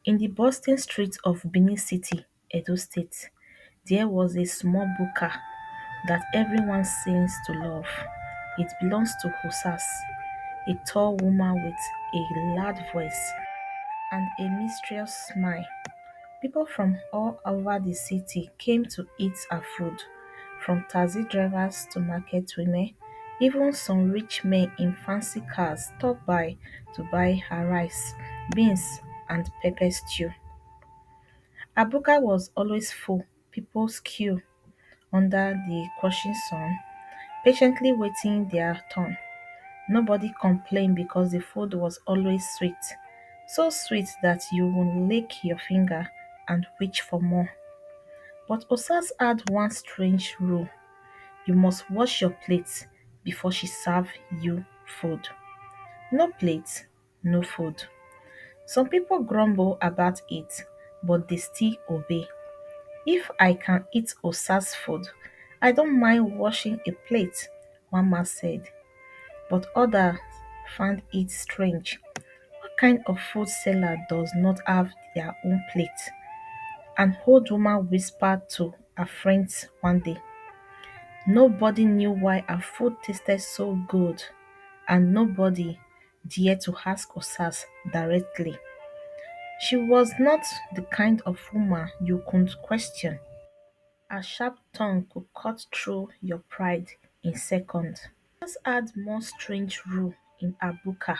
In the bustling streets of Benin City, Edo State, there was a small Buka that everyone seems to love. It belongs to Osas, a tall woman with a loud voice and a mysterious smile. People from all over the city came to eat her food, from taxi drivers to market women. Even some rich men in fancy cars stopped by to buy her rice, beans, and pepper stew. Abuka was always full. People queued under the scorching sun, patiently waiting their turn. Nobody complained because the food was always sweet, so sweet that you would lick your finger and reach for more. But Osas had one strange rule: you must wash your plate before she serves you food. No plate, no food. Some people grumble about it, but they still obey. If I can eat Osa's food, I don't mind washing a plate, one man said, but others found it strange. What kind of food seller does not have their own plate? An old woman whispered to her friends one day. Nobody knew why her food tasted so good, and nobody dared to ask Osas directly. She was not the kind of woman you could question. A sharp tongue could cut through your pride in seconds. Let's add more strange rule in Abuka.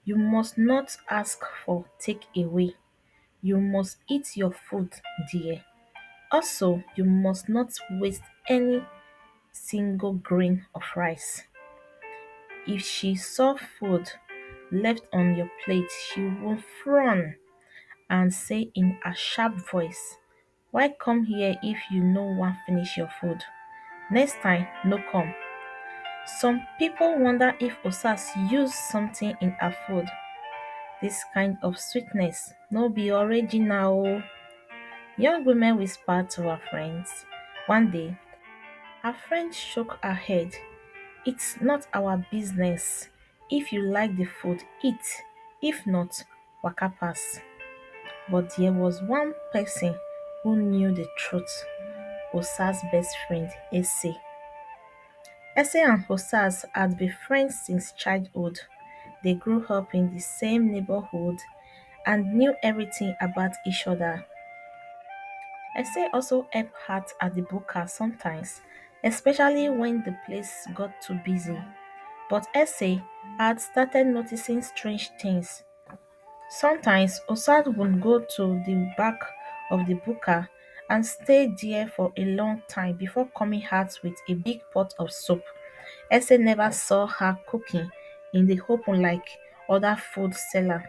You must not ask for takeaway. You must eat your food dear. Also, you must not waste any single grain of rice. If she saw food left on your plate, she would frown and say in a sharp voice, why come here if you no wan finish your food? Next time, no come. Some people wonder if Osas used something in her food. This kind of sweetness no be original o. Young women whispered to her friends. One day, her friend shook her head. It's not our business. If you like the food, eat. If not, waka pass. But there was one person who knew the truth. Osa's best friend, Ese. Ese and Osas had been friends since childhood. They grew up in the same neighborhood and knew everything about each other. Ese also helped out at the Buka sometimes, especially when the place got too busy. But Ese had started noticing strange things. Sometimes Osad would go to the back of the Buka and stay there for a long time before coming out with a big pot of soup. Ese never saw her cooking in the open like other food sellers.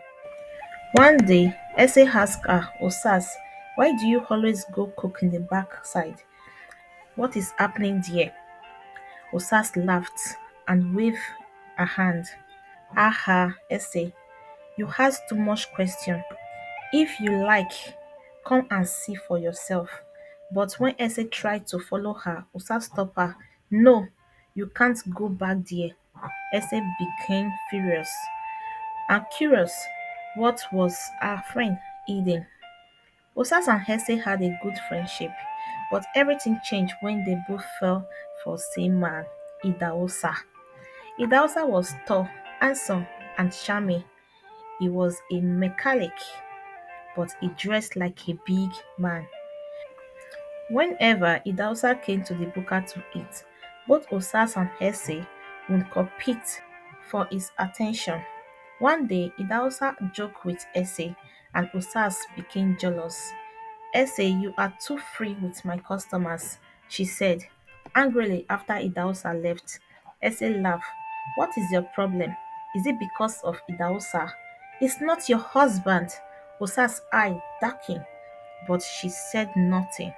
One day, Ese asked her, Osas, why do you always go cook in the back side? What is happening there? Osas laughed and waved a hand. Aha, Ese, you ask too much question. If you like, come and see for yourself. But when Ese tried to follow her, Osas stopped her. No, you can't go back there. Ese became furious and curious. What was her friend eating? Osas and Hesse had a good friendship, but everything changed when they both fell for same man, Idaosa. Idaosa was tall, handsome, and charming. He was a mechanic, but he dressed like a big man. Whenever Idaosa came to the Buka to eat, both Osas and Hesse would compete for his attention. One day, Idaosa joked with Ese, and Osas became jealous. Ese, you are too free with my customers, she said angrily after Idaosa left. Ese laughed. What is your problem? Is it because of Idaosa? It's not your husband. Osa's eye darkened, but she said nothing.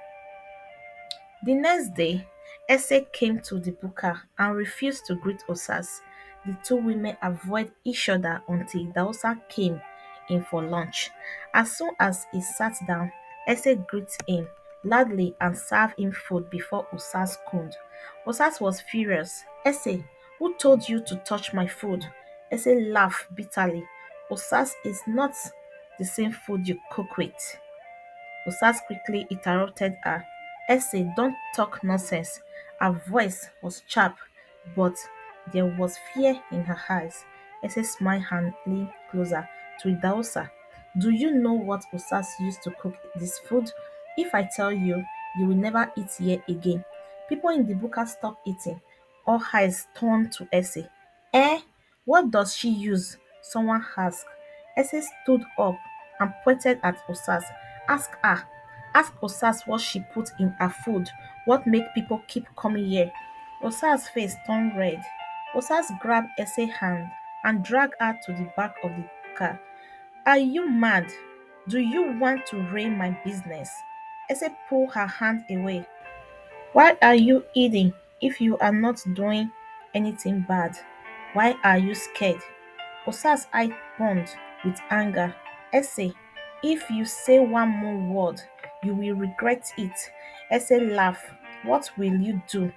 The next day, Ese came to the Buka and refused to greet Osas. The two women avoided each other until Dausa came in for lunch. As soon as he sat down, Ese greeted him loudly and served him food before Osas could. Osas was furious. Ese, who told you to touch my food? Ese laughed bitterly. Osas is not the same food you cook with. Osas quickly interrupted her. Essie, don't talk nonsense. Her voice was sharp, but there was fear in her eyes. Essie smiled and leaned closer to Idaosa. Do you know what Osas used to cook this food? If I tell you, you will never eat here again. People in the Buka stopped eating. All eyes turned to Essie. Eh? What does she use? Someone asked. Essie stood up and pointed at Osas. Ask her. Ask Osas what she put in her food. What make people keep coming here? Osas' face turned red. Osas grabbed Essie's hand and dragged her to the back of the car. Are you mad? Do you want to ruin my business? Essie pulled her hand away. Why are you eating if you are not doing anything bad? Why are you scared? Osas eye burned with anger. Essay, if you say one more word, you will regret it. Essay laughed. What will you do?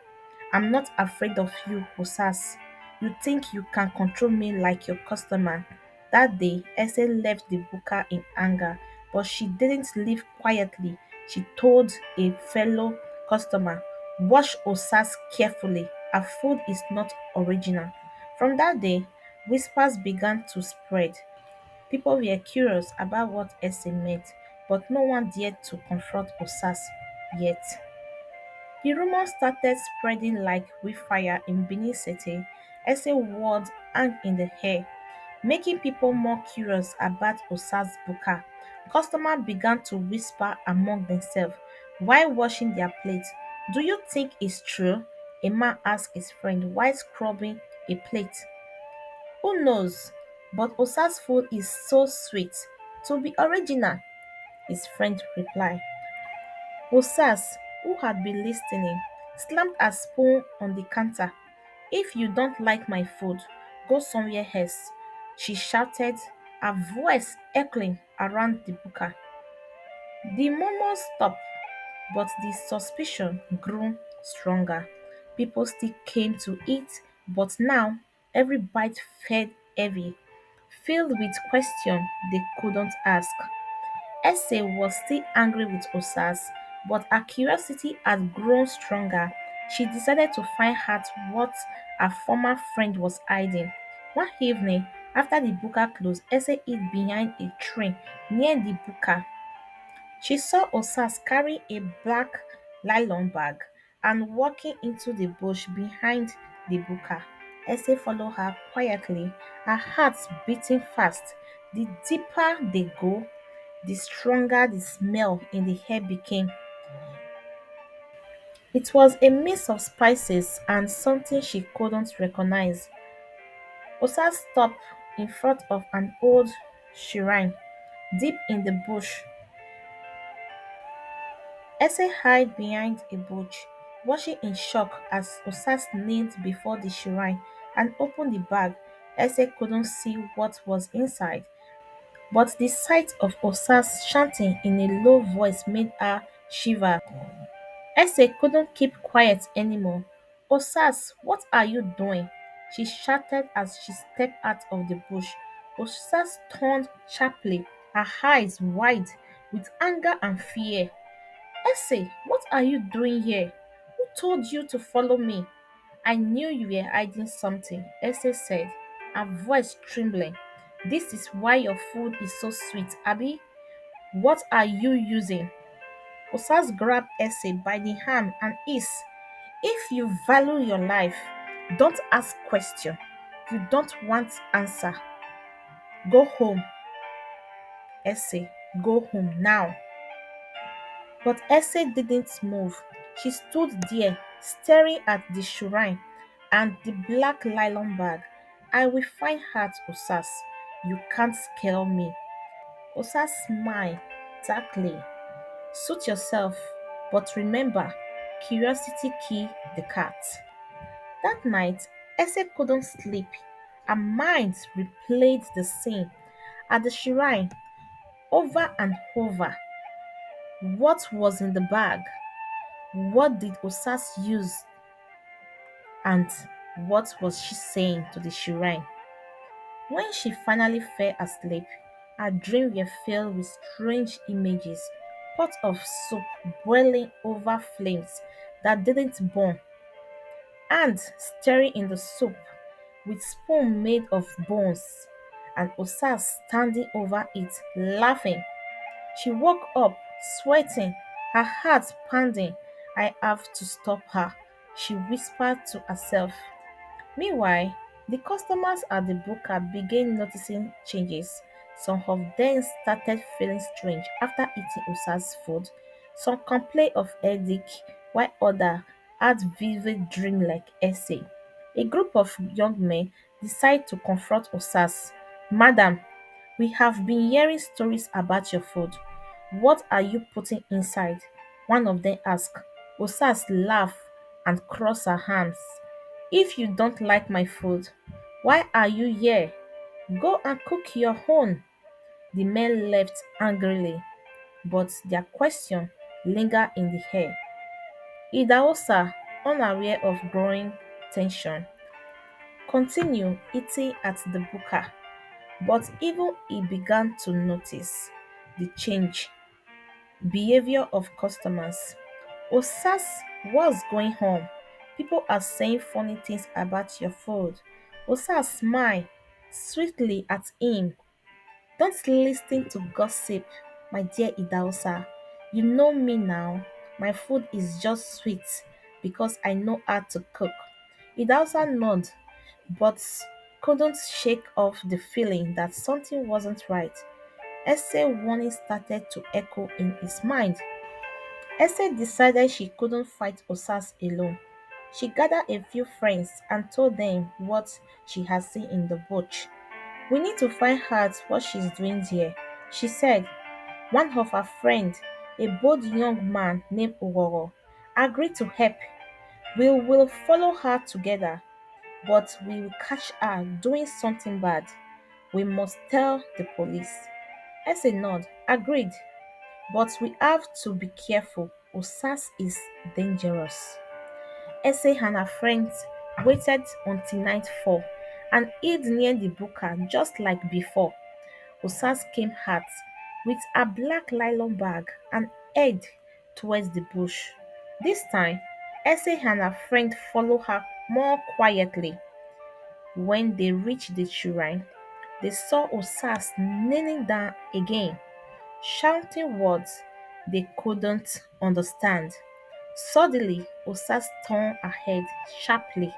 I'm not afraid of you, Osas. You think you can control me like your customer. That day, Essay left the Buka in anger, but she didn't leave quietly. She told a fellow customer, wash Osas carefully. Her food is not original. From that day, whispers began to spread. People were curious about what Essay meant, but no one dared to confront Osas yet. The rumor started spreading like wildfire in Benin City. Essay words hung in the air, making people more curious about Osas Buka. Customers began to whisper among themselves while washing their plates. Do you think it's true? A man asked his friend while scrubbing a plate. Who knows? But Osa's food is so sweet. To be original, his friend replied. Osas, who had been listening, slammed a spoon on the counter. If you don't like my food, go somewhere else, she shouted, her voice echoing around the buka. The murmurs stopped, but the suspicion grew stronger. People still came to eat, but now every bite felt heavy, filled with questions they couldn't ask. Essay was still angry with Osas, but her curiosity had grown stronger. She decided to find out what her former friend was hiding. One evening, after the buka closed, Essay hid behind a tree near the buka. She saw Osas carry a black nylon bag and walking into the bush behind the buka. Essay followed her quietly, her heart beating fast. The deeper they go, the stronger the smell in the air became. It was a mix of spices and something she couldn't recognize. Osa stopped in front of an old shrine deep in the bush. Ese hid behind a bush, watching in shock as Osa kneeled before the shrine and opened the bag. Ese couldn't see what was inside, but the sight of Osa chanting in a low voice made her shiver. Ese couldn't keep quiet anymore. Osas, what are you doing? She shouted as she stepped out of the bush. Osas turned sharply, her eyes wide with anger and fear. Ese, what are you doing here? Who told you to follow me? I knew you were hiding something, Ese said, her voice trembling. This is why your food is so sweet, Abby. What are you using? Osas grabbed Ese by the hand and hissed, if you value your life, don't ask question. You don't want answer. Go home, Ese. Go home now. But Ese didn't move. She stood there, staring at the shrine and the black nylon bag. I will find out, Osas. You can't scare me. Osas smiled darkly. Suit yourself, but remember, curiosity killed the cat. That night, Ese couldn't sleep. Her mind replayed the scene at the shrine over and over. What was in the bag? What did Osas use? And what was she saying to the shrine? When she finally fell asleep, Her dreams were filled with strange images, pots of soup boiling over flames that didn't burn, ants stirring in the soup with spoon made of bones, and Osas standing over it, laughing. She woke up, sweating, her heart pounding. I have to stop her, she whispered to herself. Meanwhile, the customers at the Buka began noticing changes. Some of them started feeling strange after eating Usa's food. Some complained of headache, while others had vivid dream-like essay. A group of young men decided to confront Osas. Madam, we have been hearing stories about your food. What are you putting inside? One of them asked. Osas laughed and crossed her hands. If you don't like my food, why are you here? Go and cook your own. The men left angrily, but their question lingered in the air. Idaosa, unaware of growing tension, continued eating at the buka, but even he began to notice the change behavior of customers. Osas, what's going on? People are saying funny things about your food. Osas smiled sweetly at him. Don't listen to gossip, my dear Idaosa. You know me now. My food is just sweet because I know how to cook. Idaosa nodded, but couldn't shake off the feeling that something wasn't right. Essay warning started to echo in his mind. Esther decided she couldn't fight Osas alone. She gathered a few friends and told them what she had seen in the bush. We need to find out what she's doing here, she said. One of her friends, a bold young man named Oworo, agreed to help. We will follow her together, but we will catch her doing something bad. We must tell the police. Esther nodded, agreed. But we have to be careful. Osas is dangerous. Essie and her friends waited until nightfall and hid near the buka just like before. Osas came out with a black nylon bag and head towards the bush. This time, Essie and her friend followed her more quietly. When they reached the shrine, they saw Osas kneeling down again, shouting words they couldn't understand. Suddenly, Osas turned her head sharply,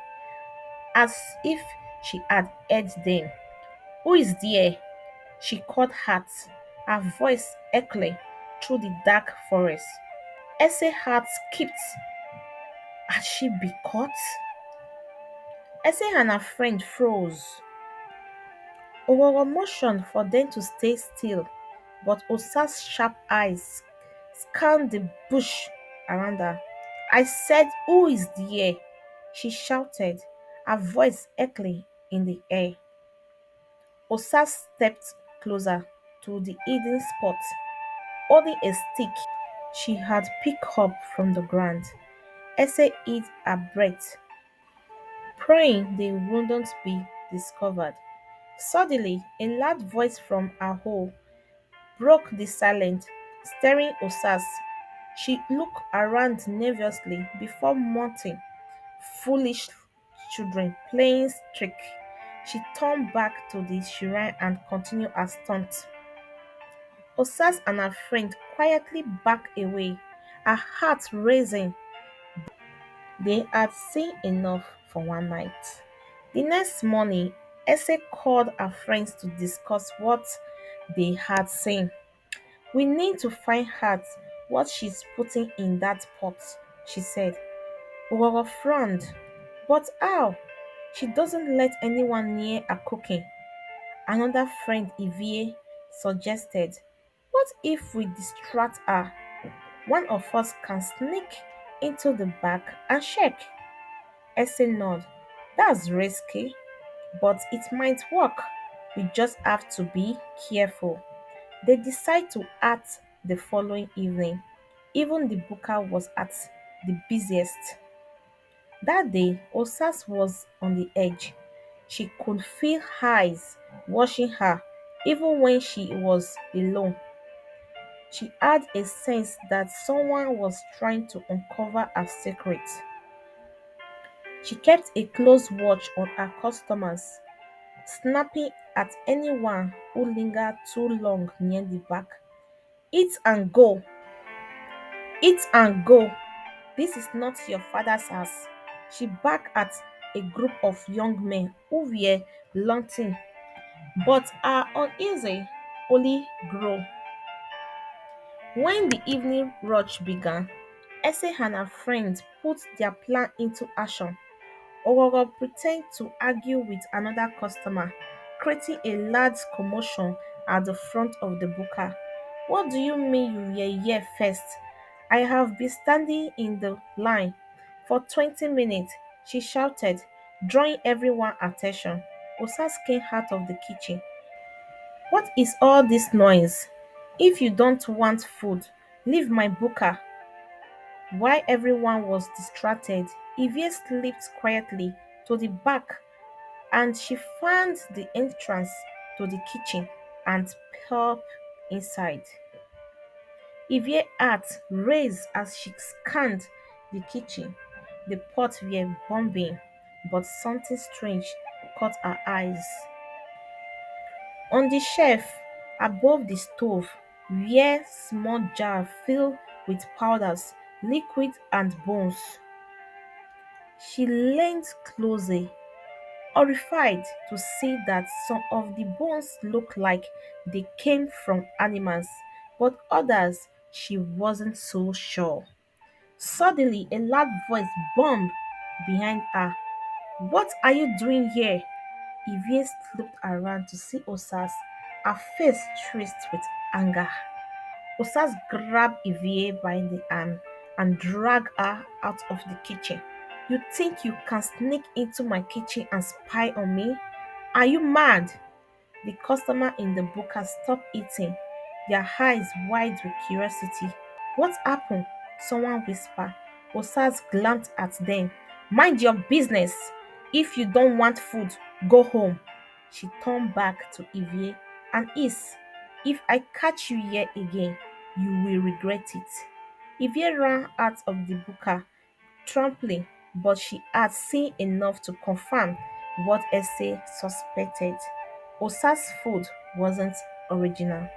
as if she had heard them. Who is there? She called out, her voice echoing through the dark forest. Essie's heart skipped. Had she been caught? Essie and her friend froze. Oworo motioned for them to stay still, but Osas' sharp eyes scanned the bush around her. I said, who is there? She shouted, her voice echoing in the air. Osas stepped closer to the hidden spot, holding a stick she had picked up from the ground. Essie hid her breath, praying they wouldn't be discovered. Suddenly, a loud voice from her hole broke the silence, staring Osas. She looked around nervously before muttering, foolish children playing trick. She turned back to the shrine and continued her stunt. Osas and her friend quietly backed away, her heart racing. They had seen enough for one night. The next morning, Essie called her friends to discuss what they had seen. We need to find out what she's putting in that pot, she said. Aurora frowned. But how? She doesn't let anyone near her cooking. Another friend, Evie, suggested. What if we distract her? One of us can sneak into the back and check. Essie nodded. That's risky, but it might work. We just have to be careful. They decide to act the following evening. Even the booker was at the busiest. That day, Osas was on the edge. She could feel eyes watching her. Even when she was alone, she had a sense that someone was trying to uncover her secret. She kept a close watch on her customers, snapping at anyone who lingered too long near the back. Eat and go, eat and go. This is not your father's house. She barked at a group of young men who were lunching, but her uneasy only grew. When the evening rush began, Essie and her friends put their plan into action. Ogogo pretended to argue with another customer, creating a large commotion at the front of the Buka. What do you mean you were here first? I have been standing in the line for 20 minutes, she shouted, drawing everyone's attention. Osas came out of the kitchen. What is all this noise? If you don't want food, leave my Buka. While everyone was distracted, Evie slipped quietly to the back and she found the entrance to the kitchen and peeped inside. Evie's heart raced as she scanned the kitchen. The pots were bubbling, but something strange caught her eyes. On the shelf above the stove were small jars filled with powders, liquid and bones. She leaned closer, horrified to see that some of the bones looked like they came from animals, but others she wasn't so sure. Suddenly, a loud voice boomed behind her. What are you doing here? Evie looked around to see Osas, her face traced with anger. Osas grabbed Evie by the arm and dragged her out of the kitchen. You think you can sneak into my kitchen and spy on me? Are you mad? The customer in the buka stopped eating, their eyes wide with curiosity. What happened? Someone whispered. Osas glanced at them. Mind your business. If you don't want food, go home. She turned back to Evie and hissed, if I catch you here again, you will regret it. Evie ran out of the buka, trampling, but she had seen enough to confirm what Essay suspected. Osa's food wasn't original.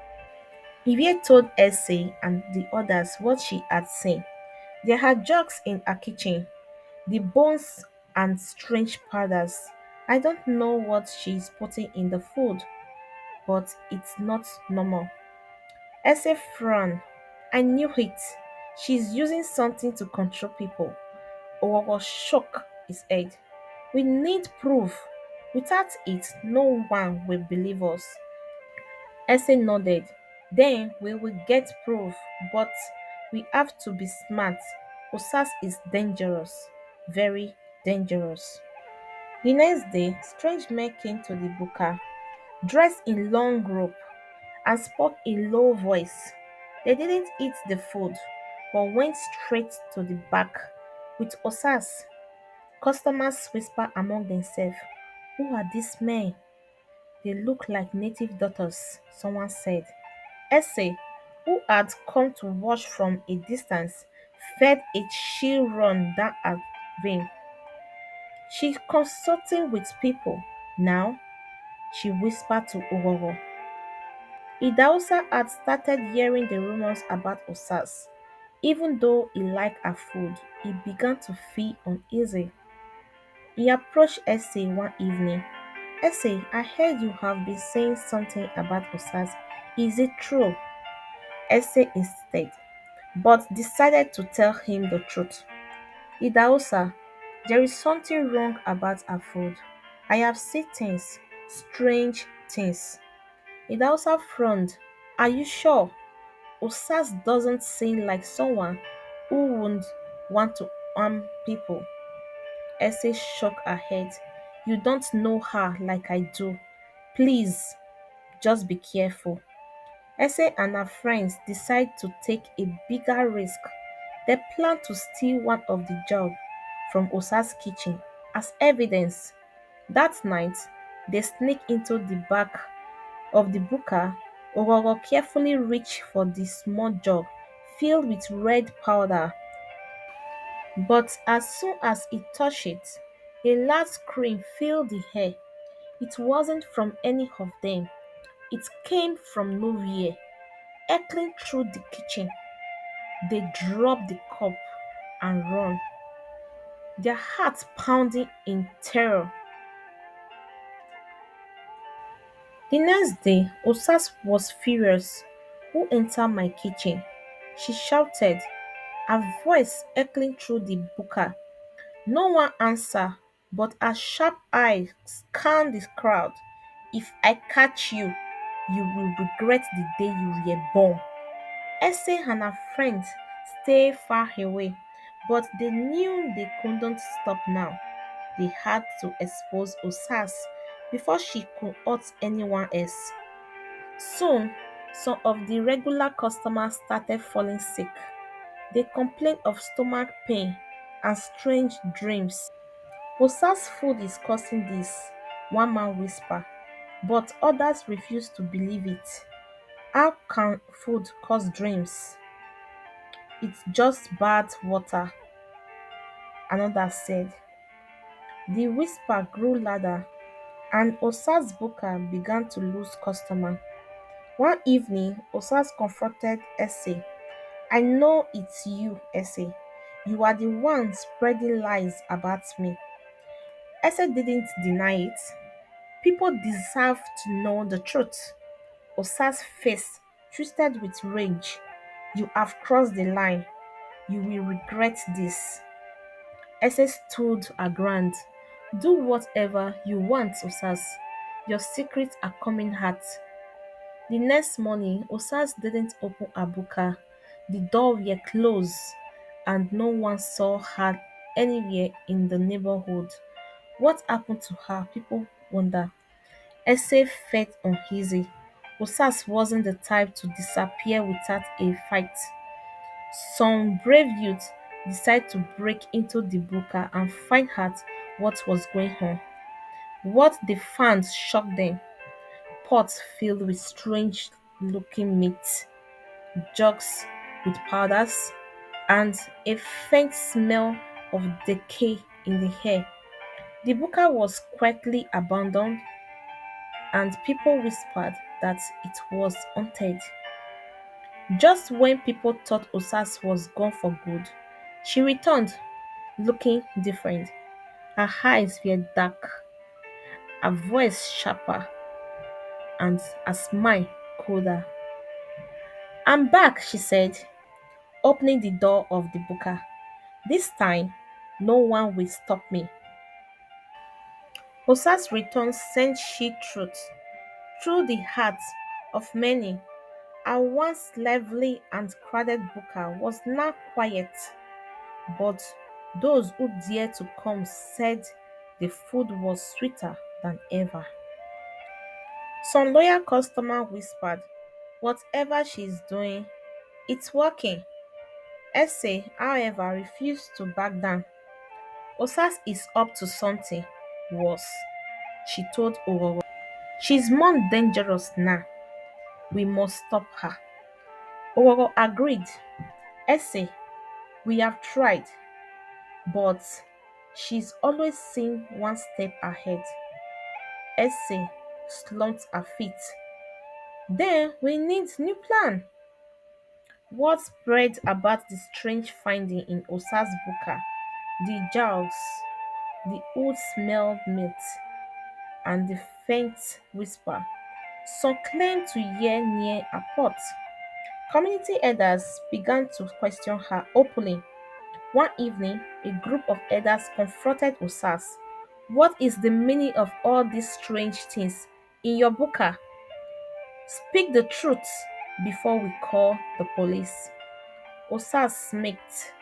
Evie told Essay and the others what she had seen. There had jugs in her kitchen, the bones and strange powders. I don't know what she is putting in the food, but it's not normal. Essay frowned. I knew it. She's using something to control people. Owogo shook his head. We need proof. Without it, no one will believe us. Essay nodded. Then we will get proof, but we have to be smart. Osas is dangerous. Very dangerous. The next day, strange men came to the buka, dressed in long robe, and spoke in low voice. They didn't eat the food, but went straight to the back. With Osas, customers whispered among themselves, who are these men? They look like native daughters, someone said. Essay, who had come to watch from a distance, felt a chill run down her vein. She's consulting with people now, she whispered to Ogogo. Idausa had started hearing the rumors about Osas. Even though he liked her food, he began to feel uneasy. He approached Essay one evening. Essay, I heard you have been saying something about Osas. Is it true? Essay insisted, but decided to tell him the truth. Idaosa, there is something wrong about her food. I have seen things, strange things. Idaosa frowned. Are you sure? Osas doesn't seem like someone who would want to harm people. Essay shook her head. You don't know her like I do. Please, just be careful. Essay and her friends decide to take a bigger risk. They plan to steal one of the jugs from Osa's kitchen as evidence. That night, they sneak into the back of the Buka, Ororo carefully reached for the small jug filled with red powder, but as soon as he touched it, a loud scream filled the air. It wasn't from any of them. It came from nowhere, echoing through the kitchen. They dropped the cup and ran, their hearts pounding in terror. The next day, Osas was furious. Who entered my kitchen? She shouted, her voice echoing through the buka. No one answered, but her sharp eyes scanned the crowd. If I catch you, you will regret the day you were born. Essie and her friends stayed far away, but they knew they couldn't stop now. They had to expose Osas before she could hurt anyone else. Soon, some of the regular customers started falling sick. They complained of stomach pain and strange dreams. Osas food is causing this, one man whispered, but others refused to believe it. How can food cause dreams? It's just bad water, another said. The whisper grew louder, and Osas Buka began to lose customers. One evening, Osas confronted Essie. I know it's you, Essie. You are the one spreading lies about me. Essie didn't deny it. People deserve to know the truth. Osas' face twisted with rage. You have crossed the line. You will regret this. Essie stood her ground. Do whatever you want, Osas. Your secrets are coming out. The next morning, Osas didn't open her buka. The door were closed, and no one saw her anywhere in the neighborhood. What happened to her? People wonder. Essie felt uneasy. Osas wasn't the type to disappear without a fight. Some brave youths decided to break into the buka and find out what was going on. What they found shocked them. Pots filled with strange looking meat, jugs with powders, and a faint smell of decay in the air. The buka was quietly abandoned, and people whispered that it was haunted. Just when people thought Osas was gone for good, she returned, looking different. Her eyes were dark, her voice sharper, and her smile colder. I'm back, she said, opening the door of the buka. This time, no one will stop me. Osa's return sent she truth through the hearts of many. Our once lively and crowded buka was now quiet, but those who dared to come said the food was sweeter than ever. Some loyal customer whispered, whatever she's doing, it's working. Essay, however, refused to back down. Osas is up to something worse, she told Ororo. She's more dangerous now. We must stop her. Ororo agreed. Essay, we have tried, but she's always seen one step ahead. Essay slumped her feet. Then we need new plan. Word spread about the strange finding in Osa's buka, the jars, the old smelled meat, and the faint whisper. Some claimed to hear near a pot. Community elders began to question her openly. One evening, a group of elders confronted Osas. What is the meaning of all these strange things in your buka? Speak the truth before we call the police. Osas smirked.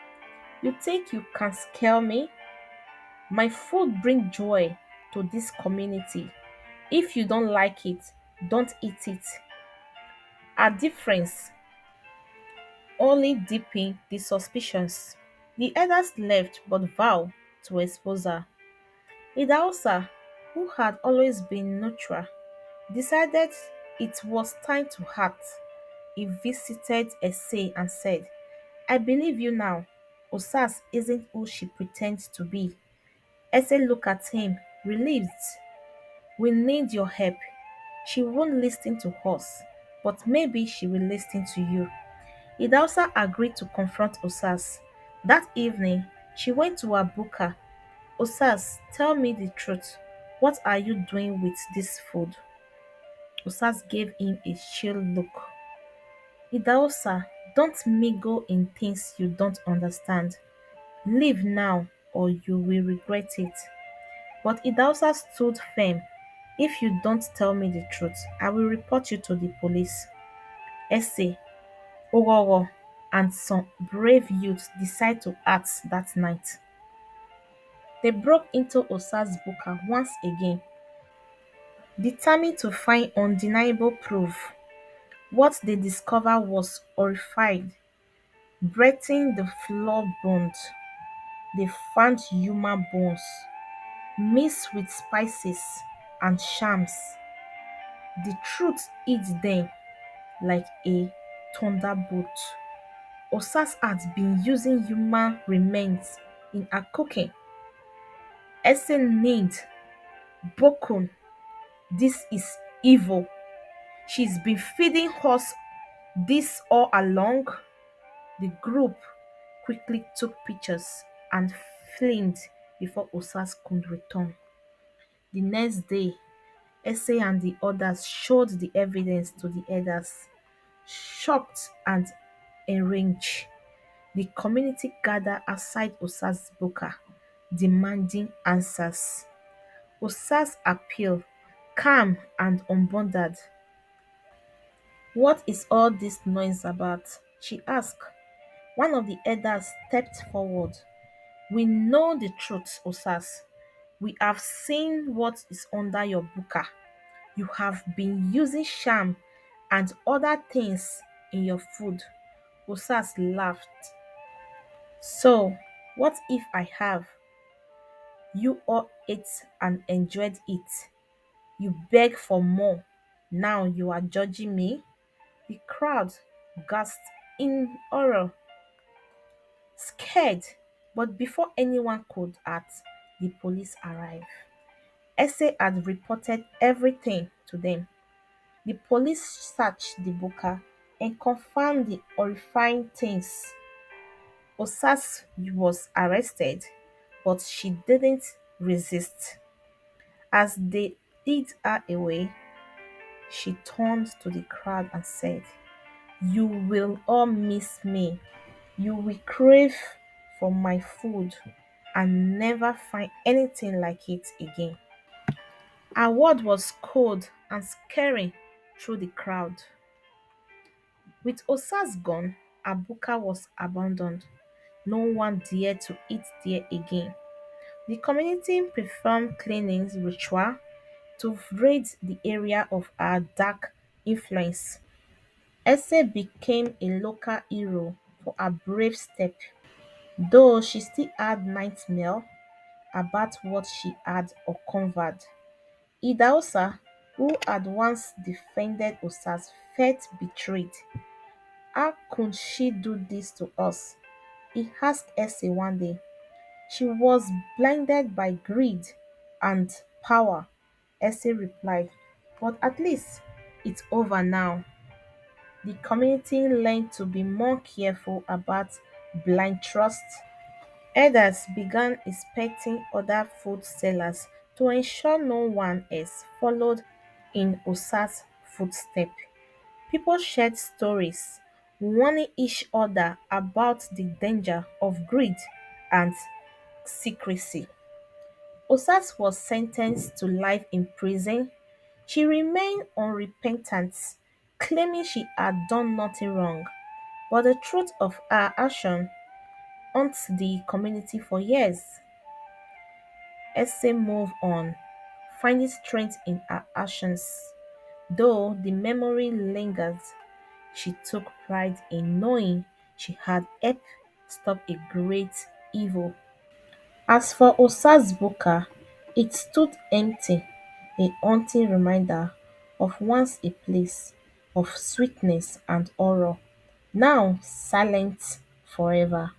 You think you can scare me? My food brings joy to this community. If you don't like it, don't eat it. Our difference only deepened the suspicions. The others left but vowed to expose her. Idaosa, who had always been neutral, decided It was time to act. He visited Essay and said, I believe you now. Osas isn't who she pretends to be. Essay looked at him, relieved. We need your help. She won't listen to us, but maybe she will listen to you. Idausa agreed to confront Osas. That evening, she went to her Buka. Osas, tell me the truth. What are you doing with this food? Osas gave him a chill look. Idausa, don't mingle in things you don't understand. Leave now or you will regret it. But Idausa stood firm. If you don't tell me the truth, I will report you to the police. Essay, Owowo, and some brave youths decide to act that night. They broke into Osa's Buka once again, determined to find undeniable proof. What they discovered was horrifying. Breathing the floor bones, they found human bones mixed with spices and shams. The truth hit them like a thunderbolt. Osas had been using human remains in her cooking. Esse named Bokun. This is evil. She's been feeding us this all along. The group quickly took pictures and filmed before Osas could return. The next day, Esse and the others showed the evidence to the elders. Shocked and enraged, the community gathered outside Osas Buka, demanding answers. Osas appealed, calm and unbothered. What is all this noise about? She asked. One of the elders stepped forward. We know the truth, Osas. We have seen what is under your buka. You have been using sham and other things in your food. Osas laughed. So, what if I have? You all ate and enjoyed it. You beg for more. Now you are judging me? The crowd gasped in horror, scared. But before anyone could act, the police arrived. Esse had reported everything to them. The police searched the Buka and confirmed the horrifying things. Osas was arrested, but she didn't resist. As they led her away, she turned to the crowd and said, You will all miss me. You will crave for my food and never find anything like it again. Her word was cold and scary through the crowd. With Osas gone, Abuka was abandoned. No one dared to eat there again. The community performed cleaning ritual to rid the area of her dark influence. Esse became a local hero for her brave step, though she still had nightmare about what she had uncovered. Idaosa, who had once defended Osas, felt betrayed. How could she do this to us? He asked Esse one day. She was blinded by greed and power, Esse replied. But at least it's over now. The community learned to be more careful about blind trust. Elders began inspecting other food sellers to ensure no one else followed in Osa's footsteps. People shared stories, warning each other about the danger of greed and secrecy. Osas was sentenced to life in prison. She remained unrepentant, claiming she had done nothing wrong. But the truth of her action haunts the community for years. Esse moved on, finding strength in her actions. Though the memory lingers, she took pride in knowing she had helped stop a great evil. As for Osa's Buka, it stood empty, a haunting reminder of once a place of sweetness and horror, now silent forever.